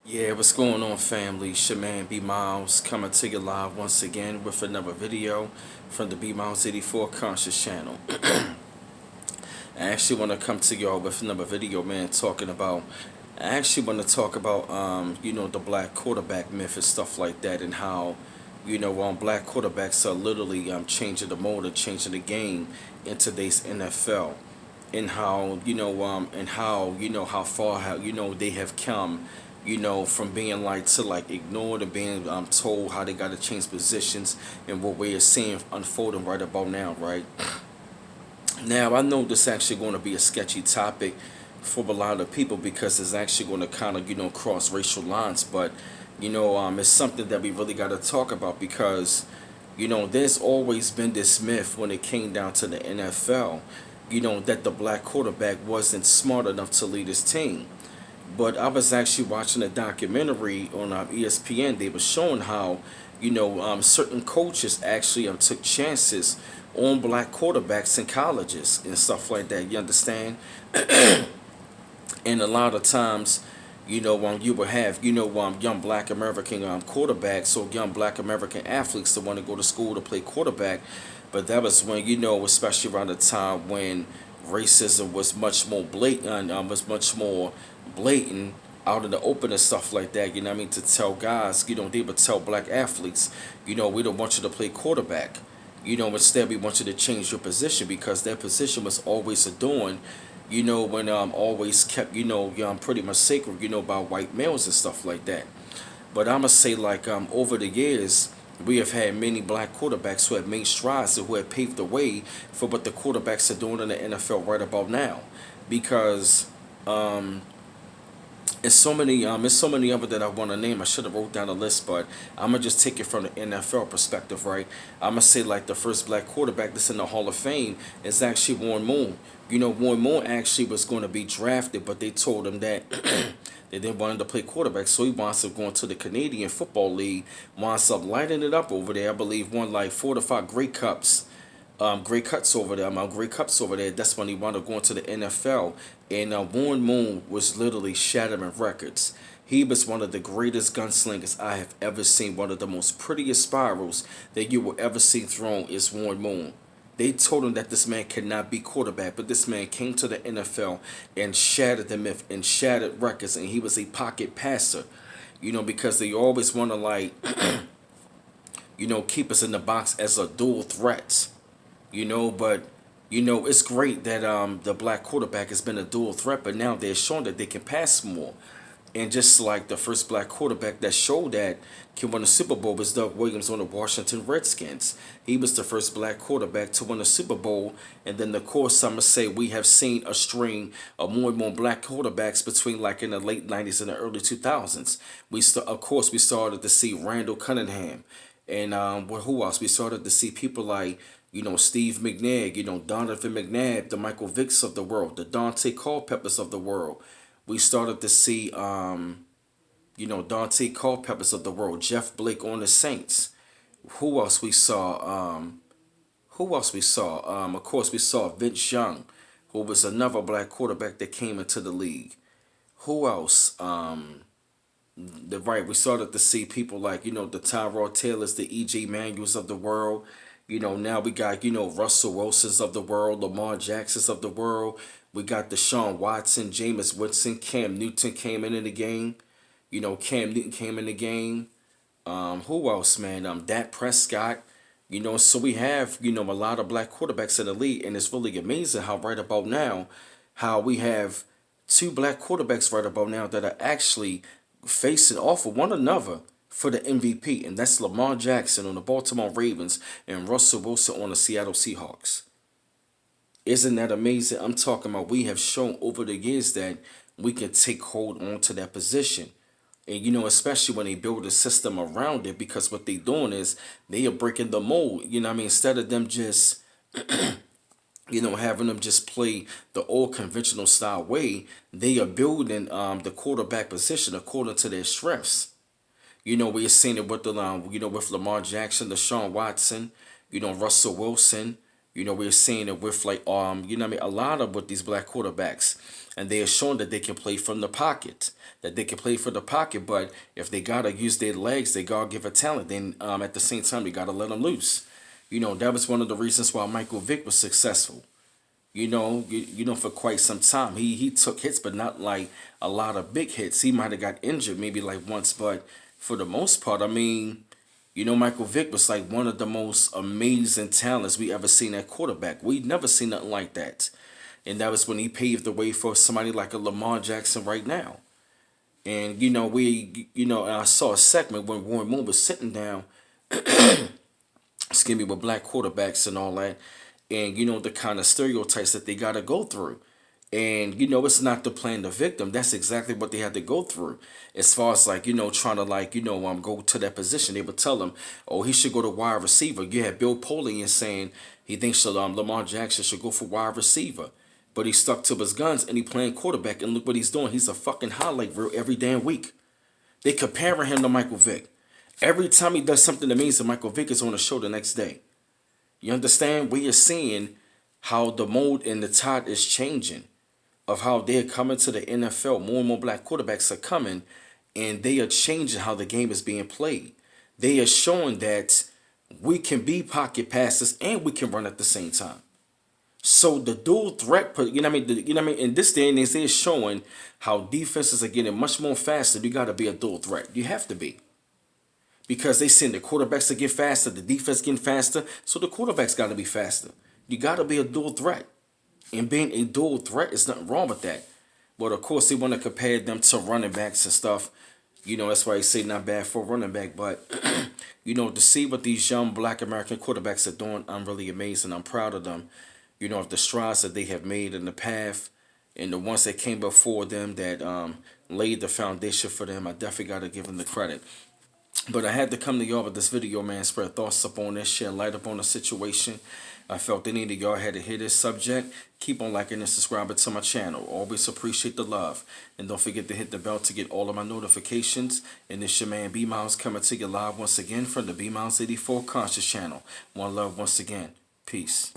Yeah, what's going on, family? It's your man B Miles coming to you live once again with another video from the B Miles 84 Conscious channel. I actually want to come to y'all with another video, man, talking about. I actually want to talk about, the black quarterback myth and stuff like that, and how, black quarterbacks are literally changing the mode, changing the game in today's NFL, and how how far they have come, from being like to like ignored and being told how they got to change positions, and what we're seeing unfolding right about now, right? Now, I know this actually going to be a sketchy topic for a lot of people because it's actually going to kind of, cross racial lines, but, it's something that we really got to talk about because, there's always been this myth when it came down to the NFL, that the black quarterback wasn't smart enough to lead his team. But I was actually watching a documentary on ESPN. They were showing how, certain coaches actually took chances on black quarterbacks in colleges and stuff like that. You understand? And a lot of times, you will have, young black American quarterbacks or young black American athletes that want to go to school to play quarterback. But that was when, especially around the time when racism was much more blatant, out in the open and stuff like that. You know what I mean? To tell guys, they would tell black athletes, we don't want you to play quarterback. Instead we want you to change your position because that position was always adorned, when always kept, pretty much sacred, by white males and stuff like that. But I'ma say like over the years we have had many black quarterbacks who have made strides and who have paved the way for what the quarterbacks are doing in the NFL right about now. Because it's so many of it that I want to name. I should have wrote down a list, but I'm gonna just take it from the NFL perspective, right? I'm gonna say like the first black quarterback that's in the Hall of Fame is actually Warren Moon. Warren Moon actually was going to be drafted, but they told him that they didn't want him to play quarterback, so he winds up going to the Canadian Football League, winds up lighting it up over there. I believe won like 4 to 5 Grey Cups, Grey Cups over there. Grey Cups over there. That's when he wound up going to the NFL. And Warren Moon was literally shattering records. He was one of the greatest gunslingers I have ever seen. One of the most prettiest spirals that you will ever see thrown is Warren Moon. They told him that this man cannot be quarterback, but this man came to the NFL and shattered the myth and shattered records, and he was a pocket passer. Because they always want to like, keep us in the box as a dual threat. But it's great that the black quarterback has been a dual threat, but now they're showing that they can pass more. And just like the first black quarterback that showed that can win a Super Bowl was Doug Williams on the Washington Redskins. He was the first black quarterback to win a Super Bowl. And then, of course, I'm going to say we have seen a string of more and more black quarterbacks between like in the late 90s and the early 2000s. Of course, we started to see Randall Cunningham. And who else? We started to see people like, Steve McNair, Donovan McNabb, the Michael Vicks of the world, the Dante Culpeppers of the world. We started to see, Dante Culpeppers of the world, Jeff Blake on the Saints. Who else we saw? Who else we saw? Of course, we saw Vince Young, who was another black quarterback that came into the league. Who else? We started to see people like, the Tyrod Taylors, the E.J. Manuels of the world. Now we got, Russell Wilsons of the world, Lamar Jacksons of the world. We got Deshaun Watson, Jameis Winston, Cam Newton came in the game. Cam Newton came in the game. Who else, man? Dak Prescott. So we have, a lot of black quarterbacks in the league, and it's really amazing how right about now, how we have two black quarterbacks right about now that are actually facing off of one another for the MVP, and that's Lamar Jackson on the Baltimore Ravens and Russell Wilson on the Seattle Seahawks. Isn't that amazing? I'm talking about we have shown over the years that we can take hold onto that position. And especially when they build a system around it, because what they doing is they are breaking the mold. What I mean? Instead of them just having them just play the old conventional style way, they are building the quarterback position according to their strengths. We're seeing it with with Lamar Jackson, Deshaun Watson, Russell Wilson, You know, we're seeing it with like you know what I mean, a lot of with these black quarterbacks, and they are showing that they can play from the pocket, that they can play from the pocket. But if they gotta use their legs, they gotta give a talent. Then at the same time, you gotta let them loose. You know, that was one of the reasons why Michael Vick was successful. You know, for quite some time, he took hits, but not like a lot of big hits. He might have got injured maybe like once, but for the most part, I mean, you know, Michael Vick was like one of the most amazing talents we ever seen at quarterback. We never seen nothing like that, and that was when he paved the way for somebody like a Lamar Jackson right now. And you know, and I saw a segment when Warren Moon was sitting down, excuse me, with black quarterbacks and all that, and you know the kind of stereotypes that they got to go through. And you know, it's not to playing the victim. That's exactly what they had to go through. As far as like, you know, trying to like, you know, go to that position, they would tell him, oh, he should go to wide receiver. You had Bill Polian saying he thinks Lamar Jackson should go for wide receiver, but he stuck to his guns and he playing quarterback. And look what he's doing. He's a fucking highlight reel every damn week. They comparing him to Michael Vick. Every time he does something amazing, Michael Vick is on the show the next day. You understand? We are seeing how the mode and the tide is changing, of how they're coming to the NFL. More and more black quarterbacks are coming, and they are changing how the game is being played. They are showing that we can be pocket passers and we can run at the same time. So the dual threat, you know what I mean? You know what I mean? In this day and age, they're showing how defenses are getting much more faster. You got to be a dual threat. You have to be. Because they send the quarterbacks to get faster, the defense getting faster, so the quarterbacks got to be faster. You got to be a dual threat. And being a dual threat is nothing wrong with that. But of course, they want to compare them to running backs and stuff. You know, that's why they say not bad for a running back. But, you know, to see what these young black American quarterbacks are doing, I'm really amazed and I'm proud of them. You know, of the strides that they have made in the path and the ones that came before them that laid the foundation for them. I definitely got to give them the credit. But I had to come to y'all with this video, man, spread thoughts up on this, shed light up on the situation. I felt the need that y'all had to hear this subject. Keep on liking and subscribing to my channel. Always appreciate the love. And don't forget to hit the bell to get all of my notifications. And it's your man B-Miles coming to you live once again from the B-Miles 84 Conscious channel. One love once again. Peace.